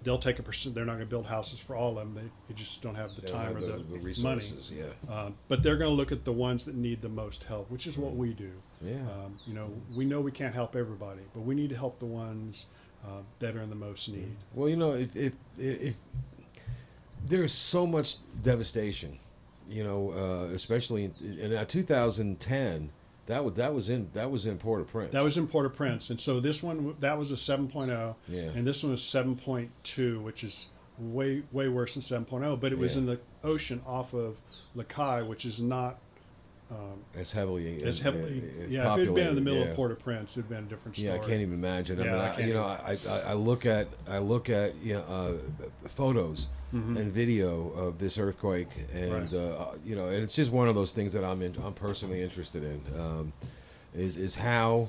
Speaker 3: they'll take a percent. They're not going to build houses for all of them. They just don't have the
Speaker 1: They don't
Speaker 3: time
Speaker 1: have
Speaker 3: or
Speaker 1: the
Speaker 3: the money.
Speaker 1: resources. Yeah.
Speaker 3: But they're going to look at the ones that need the most help, which is what we do.
Speaker 1: Yeah.
Speaker 3: We know we can't help everybody, but we need to help the ones that are in the most need.
Speaker 1: Well, if there's so much devastation, especially in 2010, that was in Port-au-Prince.
Speaker 3: That was in Port-au-Prince, and so this one that was a 7.0,
Speaker 1: Yeah.
Speaker 3: and this one is 7.2, which is way worse than 7.0. But it was
Speaker 1: Yeah.
Speaker 3: in the ocean off of Lacaille, which is not
Speaker 1: as heavily.
Speaker 3: as heavily. If it had been in the
Speaker 1: populated,
Speaker 3: middle
Speaker 1: yeah.
Speaker 3: of Port-au-Prince, it'd been a different story.
Speaker 1: Yeah, I can't even imagine.
Speaker 3: Yeah, I
Speaker 1: I
Speaker 3: can't
Speaker 1: mean, I look at photos and video of this earthquake, and and it's just one of those things that I'm personally interested in. Is how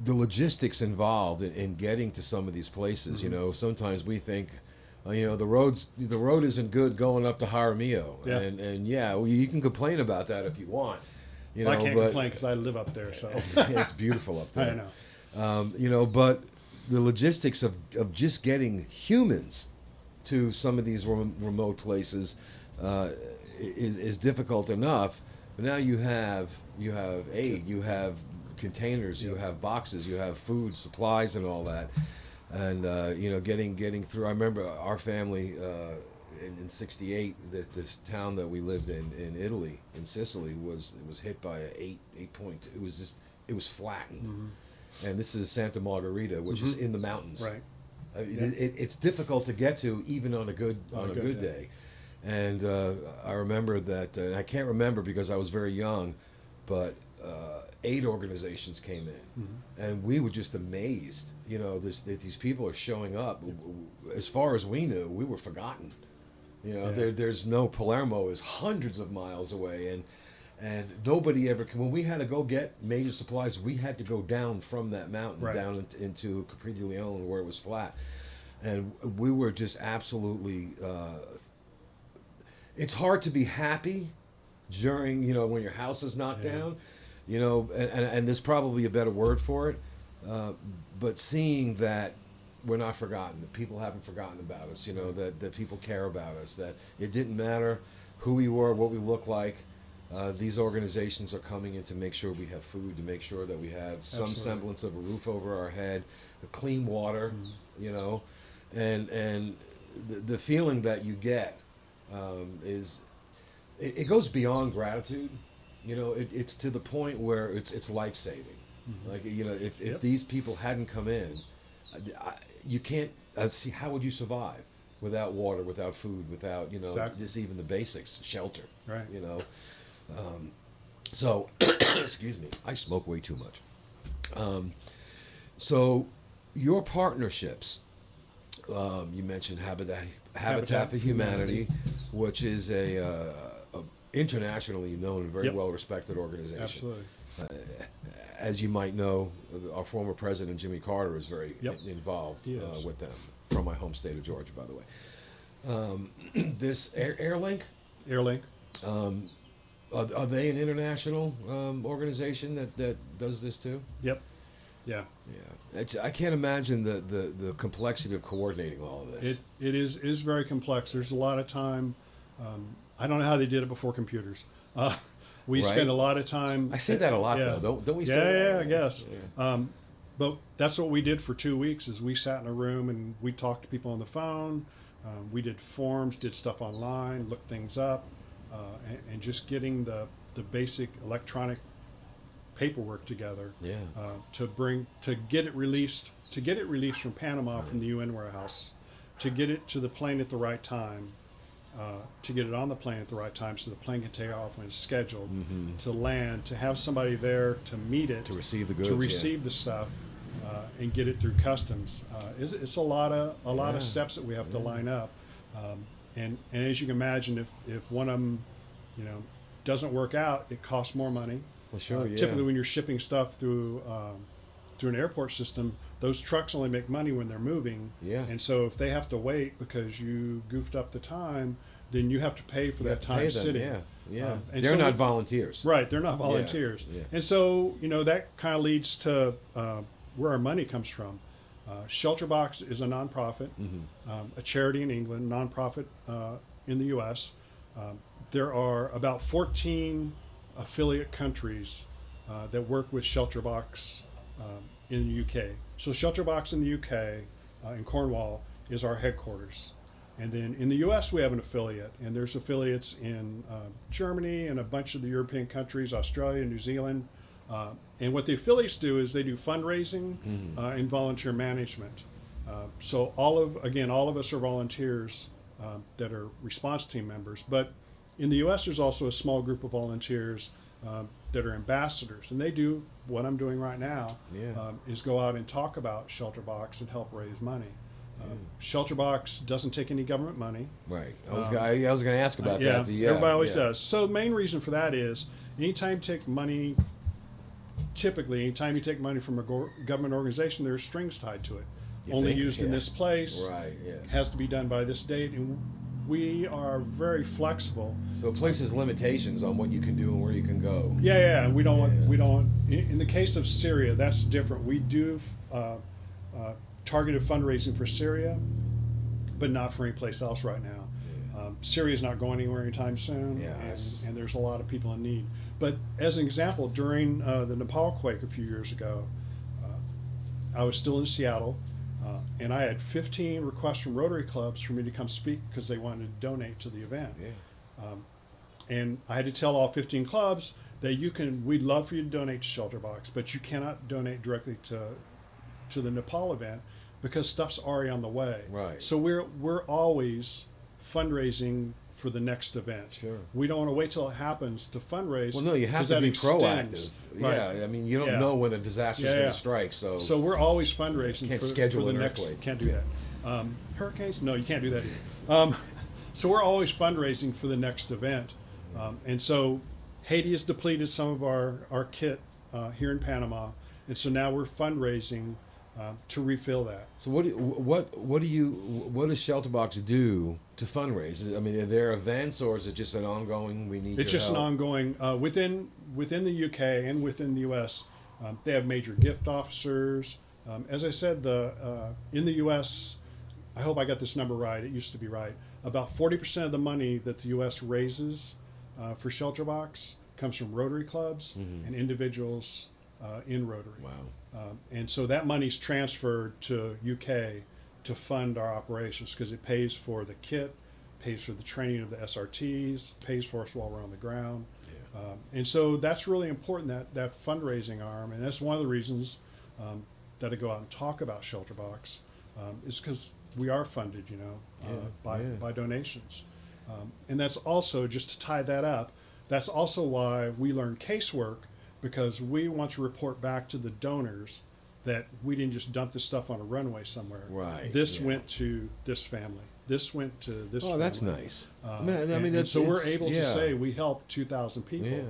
Speaker 1: the logistics involved in getting to some of these places. Sometimes we think. The road isn't good going up to Jaramillo,
Speaker 3: Yeah.
Speaker 1: and well, you can complain about that if you want.
Speaker 3: Well, I can't complain because I live up there, so
Speaker 1: It's beautiful up there.
Speaker 3: I know.
Speaker 1: But the logistics of just getting humans to some of these remote places is difficult enough. But now you have aid, you have containers, you have boxes, you have food, supplies, and all that. And getting through. I remember our family in '68. This town that we lived in Italy, in Sicily, was hit by a 8.2. It was flattened. And this is Santa Margherita, which is in the mountains.
Speaker 3: Right.
Speaker 1: It's difficult to get to even on a good day. And I remember that, and I can't remember because I was very young, but aid organizations came in, and we were just amazed. That these people are showing up. As far as we knew, we were forgotten. There's no Palermo is hundreds of miles away, and nobody ever. When we had to go get major supplies, we had to go down from that mountain down into Capri di Leone where it was flat, and we were just absolutely. It's hard to be happy during when your house is knocked down, and there's probably a better word for it. But seeing that we're not forgotten, that people haven't forgotten about us, that people care about us, that it didn't matter who we were, what we look like. These organizations are coming in to make sure we have food, to make sure that we have some semblance of a roof over our head, clean water, and the feeling that you get is it goes beyond gratitude. It's to the point where it's life-saving. Like if these people hadn't come in, you can't see how would you survive without water, without food, without just even the basics, shelter.
Speaker 3: Right.
Speaker 1: So excuse me, I smoke way too much. So your partnerships, you mentioned Habitat for Humanity, which is a internationally known and very well respected organization.
Speaker 3: Absolutely.
Speaker 1: As you might know, our former president, Jimmy Carter, is very involved with them, from my home state of Georgia, by the way. This Airlink?
Speaker 3: Airlink.
Speaker 1: Are they an international organization that does this too?
Speaker 3: Yep. Yeah.
Speaker 1: Yeah. I can't imagine the complexity of coordinating all of this.
Speaker 3: It is very complex. There's a lot of time. I don't know how they did it before computers. We spend a lot of time.
Speaker 1: I say that a lot, though. Don't we say that?
Speaker 3: Yeah, I guess. Yeah. But that's what we did for 2 weeks is we sat in a room and we talked to people on the phone. We did forms, did stuff online, looked things up, and just getting the basic electronic paperwork together
Speaker 1: Yeah.
Speaker 3: to get it released from Panama from the UN warehouse, to get it to the plane at the right time, to get it on the plane at the right time so the plane can take off when it's scheduled, to land, to have somebody there to meet it,
Speaker 1: To receive the goods.
Speaker 3: to receive the stuff, and get it through customs. It's a lot of steps that we have to line up, and as you can imagine, if one of them, doesn't work out, it costs more money.
Speaker 1: Well, sure, yeah.
Speaker 3: Typically, when you're shipping stuff through an airport system, those trucks only make money when they're moving.
Speaker 1: Yeah.
Speaker 3: And so if they have to wait because you goofed up the time, then you have to pay for
Speaker 1: You
Speaker 3: that
Speaker 1: have to
Speaker 3: time
Speaker 1: pay them,
Speaker 3: sitting.
Speaker 1: Yeah.
Speaker 3: And
Speaker 1: They're
Speaker 3: so
Speaker 1: not volunteers.
Speaker 3: Right, they're not volunteers.
Speaker 1: Yeah.
Speaker 3: And so, that kind of leads to where our money comes from. Shelterbox is a nonprofit, a charity in England, nonprofit in the U.S. There are about 14 affiliate countries that work with Shelterbox in the U.K. So Shelterbox in the U.K., in Cornwall, is our headquarters. And then in the U.S. we have an affiliate, and there's affiliates in Germany and a bunch of the European countries, Australia, New Zealand. And what the affiliates do is they do fundraising and volunteer management. So all of us are volunteers that are response team members. But in the U.S. there's also a small group of volunteers that are ambassadors, and they do what I'm doing right now, is go out and talk about Shelterbox and help raise money. Shelterbox doesn't take any government money.
Speaker 1: Right. I was going to ask about that.
Speaker 3: Everybody always does. So the main reason for that is anytime you take money from a government organization, there are strings tied to it. Only used in this place.
Speaker 1: Right. Yeah.
Speaker 3: Has to be done by this date, and we are very flexible.
Speaker 1: So it places limitations on what you can do and where you can go.
Speaker 3: Yeah. We don't want. In the case of Syria, that's different. We do targeted fundraising for Syria, but not for any place else right now. Syria is not going anywhere anytime soon, and there's a lot of people in need. But as an example, during the Nepal quake a few years ago, I was still in Seattle, and I had 15 requests from Rotary clubs for me to come speak because they wanted to donate to the event. And I had to tell all 15 clubs that we'd love for you to donate to Shelterbox, but you cannot donate directly to the Nepal event because stuff's already on the way.
Speaker 1: Right.
Speaker 3: So we're always fundraising for the next event.
Speaker 1: Sure.
Speaker 3: We don't want to wait till it happens to fundraise.
Speaker 1: Well, no, you have to be proactive.
Speaker 3: Right.
Speaker 1: Yeah, I mean, you don't know when a disaster is going to strike, so
Speaker 3: we're always fundraising.
Speaker 1: Can't
Speaker 3: for
Speaker 1: schedule
Speaker 3: the
Speaker 1: an
Speaker 3: next.
Speaker 1: earthquake.
Speaker 3: Can't do that. Hurricanes? No, you can't do that either. So we're always fundraising for the next event, and so Haiti has depleted some of our kit here in Panama, and so now we're fundraising to refill that.
Speaker 1: So what does Shelterbox do to fundraise? I mean, are there events, or is it just an ongoing?
Speaker 3: It's just an ongoing within the UK and within the US. They have major gift officers. As I said, in the US, I hope I got this number right. It used to be right. About 40% of the money that the US raises for Shelterbox comes from Rotary clubs and individuals in Rotary.
Speaker 1: Wow.
Speaker 3: And so that money's transferred to UK to fund our operations because it pays for the kit, pays for the training of the SRTs, pays for us while we're on the ground. And so that's really important, that fundraising arm. And that's one of the reasons that I go out and talk about Shelterbox is because we are funded, by donations. And that's also, just to tie that up, that's also why we learn casework, because we want to report back to the donors that we didn't just dump this stuff on a runway somewhere.
Speaker 1: Right.
Speaker 3: This went to this family. This went to this family.
Speaker 1: Oh, that's nice.
Speaker 3: So we're able to say we helped 2,000 people.
Speaker 1: Yeah.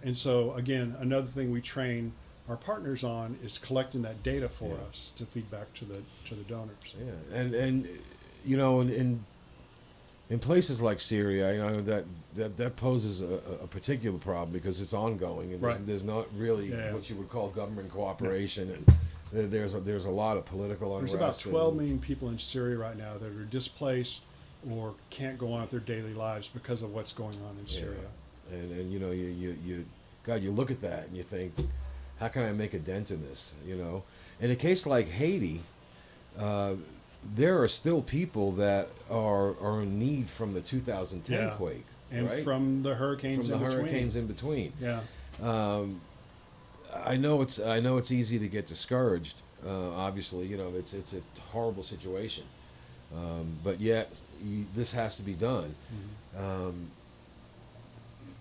Speaker 3: And so, again, another thing we train our partners on is collecting that data for us to feed back to the donors.
Speaker 1: Yeah, and in places like Syria, that poses a particular problem because it's ongoing, and there's not really what you would call government cooperation, and there's a lot of political unrest.
Speaker 3: There's about 12 million people in Syria right now that are displaced or can't go on with their daily lives because of what's going on in Syria.
Speaker 1: And you look at that and you think, how can I make a dent in this? In a case like Haiti, there are still people that are in need from the 2010 quake,
Speaker 3: and
Speaker 1: right?
Speaker 3: from the hurricanes
Speaker 1: in between.
Speaker 3: Yeah.
Speaker 1: I know it's easy to get discouraged. Obviously, it's a horrible situation, but yet this has to be done.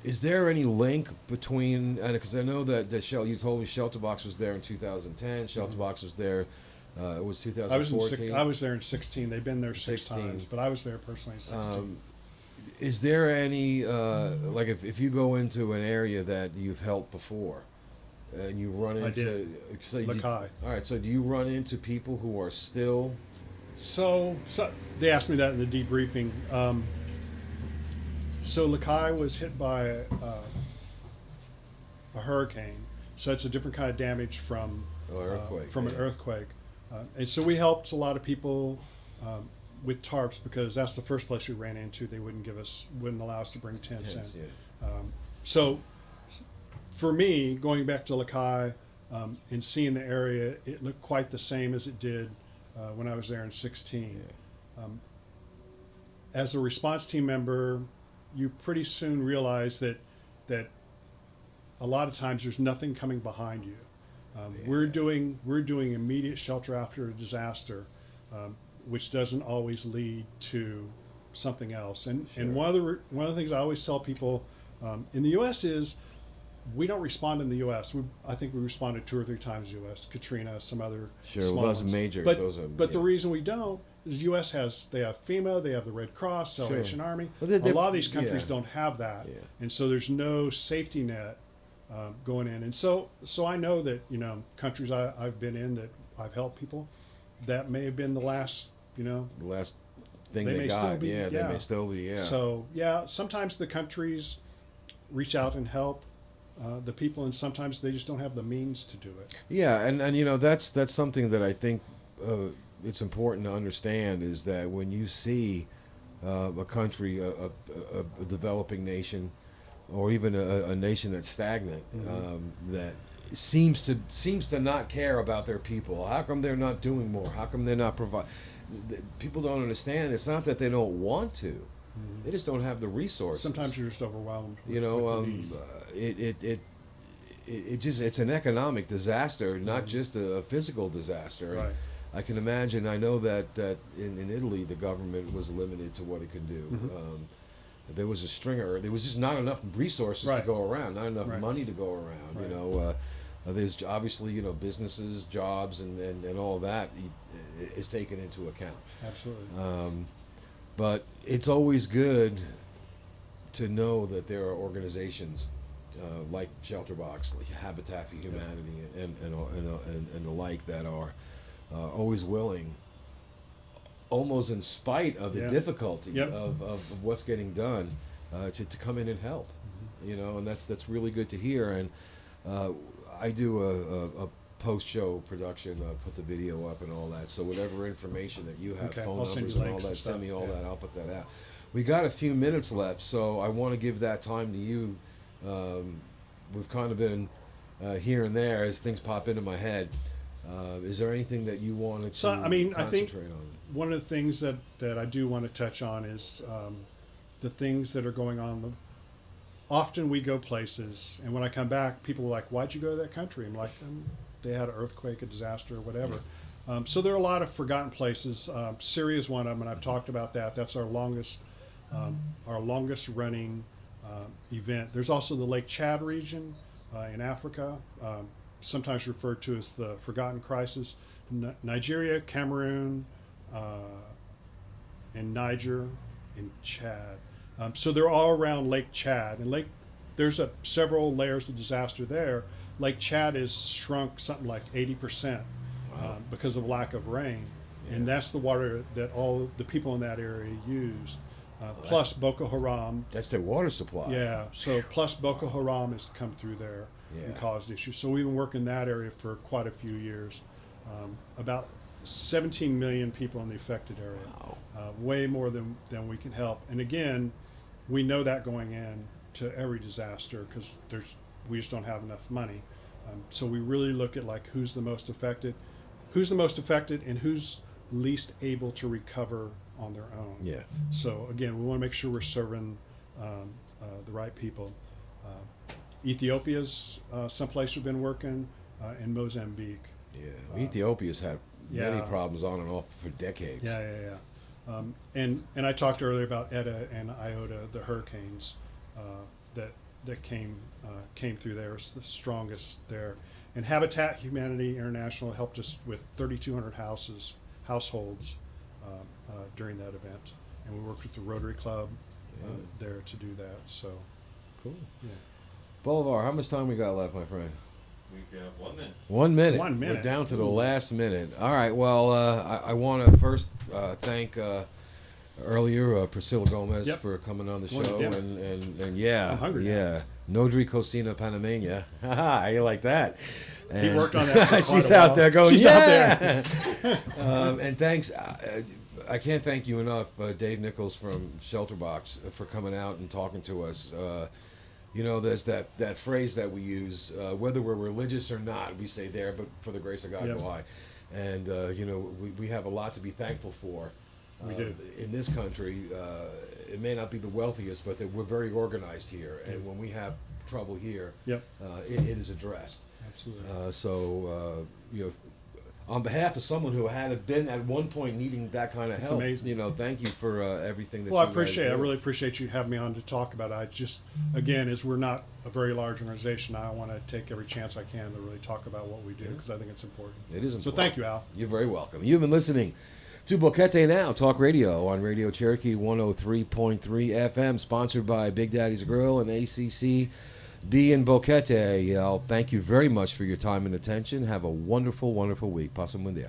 Speaker 1: Is there any link between? Because I know that you told me Shelter Box was there in 2010. Shelter Box was there. It was 2014.
Speaker 3: I was there in 16. They've been there 6 times, but I was there personally in 16.
Speaker 1: Is there any like if you go into an area that you've helped before, and you run into?
Speaker 3: I did. Lakai.
Speaker 1: All right. So do you run into people who are still?
Speaker 3: So they asked me that in the debriefing. So Lakai was hit by a hurricane, so it's a different kind of damage from
Speaker 1: earthquake,
Speaker 3: an earthquake, and so we helped a lot of people with tarps because that's the first place we ran into. They wouldn't allow us to bring tents in.
Speaker 1: Yeah.
Speaker 3: So for me, going back to Lakai and seeing the area, it looked quite the same as it did when I was there in 16.
Speaker 1: Yeah.
Speaker 3: As a response team member, you pretty soon realize that a lot of times there's nothing coming behind you. We're doing immediate shelter after a disaster, which doesn't always lead to something else. And one of the things I always tell people in the U.S. is we don't respond in the U.S. I think we responded 2 or 3 times in the U.S. Katrina, some other small
Speaker 1: those
Speaker 3: ones.
Speaker 1: major.
Speaker 3: But the reason we don't is the U.S. they have FEMA, they have the Red Cross, Salvation Army. A lot of these countries don't have that, and so there's no safety net going in. And so I know that countries I've been in that I've helped people, that may have been the last
Speaker 1: the last thing
Speaker 3: they
Speaker 1: they
Speaker 3: may
Speaker 1: got.
Speaker 3: still be,
Speaker 1: They may still be. Yeah.
Speaker 3: So sometimes the countries reach out and help the people, and sometimes they just don't have the means to do it.
Speaker 1: Yeah, and that's something that I think it's important to understand is that when you see a country, a developing nation, or even a nation that's stagnant, that seems to not care about their people. How come they're not doing more? How come they're not providing? People don't understand. It's not that they don't want to; they just don't have the resources.
Speaker 3: Sometimes you're just overwhelmed.
Speaker 1: It's an economic disaster, not just a physical disaster.
Speaker 3: Right.
Speaker 1: I can imagine. I know that in Italy the government was limited to what it could do. There was a stringer. There was just not enough resources to go around, not enough money to go around. There's obviously businesses, jobs, and all that is taken into account.
Speaker 3: Absolutely.
Speaker 1: But it's always good to know that there are organizations like Shelter Box, like Habitat for Humanity, and the like that are always willing, almost in spite of the difficulty of what's getting done, to come in and help. And that's really good to hear. And I do a post-show production, put the video up and all that. So whatever information that you have, phone numbers and all that, send me all that. I'll put that out. We got a few minutes left, so I want to give that time to you. We've kind of been here and there as things pop into my head. Is there anything that you wanted to concentrate
Speaker 3: I think
Speaker 1: on?
Speaker 3: One of the things that I do want to touch on is the things that are going on. Often we go places, and when I come back, people are like, "Why'd you go to that country?" I'm like, "They had an earthquake, a disaster, or whatever." So there are a lot of forgotten places. Syria is one of them, and I've talked about that. That's our longest running event. There's also the Lake Chad region in Africa, sometimes referred to as the Forgotten Crisis. Nigeria, Cameroon, and Niger, and Chad. So they're all around Lake Chad, and there's several layers of disaster there. Lake Chad is shrunk something like 80% because of lack of rain, and that's the water that all the people in that area use. Plus Boko Haram.
Speaker 1: That's their water supply.
Speaker 3: Yeah. So plus Boko Haram has come through there and caused issues. So we've been working in that area for quite a few years. About 17 million people in the affected area.
Speaker 1: Wow.
Speaker 3: Way more than we can help. And again, we know that going in to every disaster because we just don't have enough money. So we really look at like who's the most affected, and who's least able to recover on their own.
Speaker 1: Yeah.
Speaker 3: So again, we want to make sure we're serving the right people. Ethiopia's someplace we've been working, in Mozambique.
Speaker 1: Yeah, Ethiopia's had many
Speaker 3: yeah.
Speaker 1: problems on and off for decades.
Speaker 3: Yeah. And I talked earlier about Eta and Iota, the hurricanes that came through there. It's the strongest there. And Habitat Humanity International helped us with 3,200 households during that event, and we worked with the Rotary Club there to do that. So
Speaker 1: Cool.
Speaker 3: yeah.
Speaker 1: Bolivar, how much time we got left, my friend?
Speaker 4: We got 1 minute.
Speaker 1: 1 minute.
Speaker 3: 1 minute.
Speaker 1: We're down to the
Speaker 3: Ooh.
Speaker 1: last minute. All right. Well, I want to first thank earlier Priscilla Gomez
Speaker 3: Yep.
Speaker 1: for coming on the
Speaker 3: Going to
Speaker 1: show,
Speaker 3: dinner.
Speaker 1: and yeah,
Speaker 3: I'm hungry now.
Speaker 1: yeah, Nodri Cocina Panamena. Haha, you like that?
Speaker 3: He
Speaker 1: And
Speaker 3: worked on that for quite
Speaker 1: she's
Speaker 3: a
Speaker 1: out
Speaker 3: while.
Speaker 1: there going,
Speaker 3: She's out
Speaker 1: yeah.
Speaker 3: there.
Speaker 1: And thanks. I can't thank you enough, Dave Nichols from Shelterbox, for coming out and talking to us. You know, there's that phrase that we use, whether we're religious or not, we say there, but for the grace of God
Speaker 3: Yep.
Speaker 1: go I. And, you know, we have a lot to be thankful for.
Speaker 3: We do.
Speaker 1: In this country, it may not be the wealthiest, but that we're very organized here. And when we have trouble here,
Speaker 3: Yep.
Speaker 1: it is addressed.
Speaker 3: Absolutely.
Speaker 1: So, you know, on behalf of someone who had been at one point needing that kind of
Speaker 3: It's
Speaker 1: help,
Speaker 3: amazing.
Speaker 1: you know, thank you for everything that
Speaker 3: Well, I
Speaker 1: you guys
Speaker 3: appreciate it. I
Speaker 1: do.
Speaker 3: really appreciate you having me on to talk about it. I just, again, as we're not a very large organization, I want to take every chance I can to really talk about what we do because I think it's important.
Speaker 1: It is
Speaker 3: So
Speaker 1: important.
Speaker 3: thank you, Al.
Speaker 1: You're very welcome. You've been listening to Boquete Now, Talk Radio on Radio Cherokee 103.3 FM, sponsored by Big Daddy's Grill and ACCB in Boquete. Thank you very much for your time and attention. Have a wonderful, wonderful week. Pasa un buen día.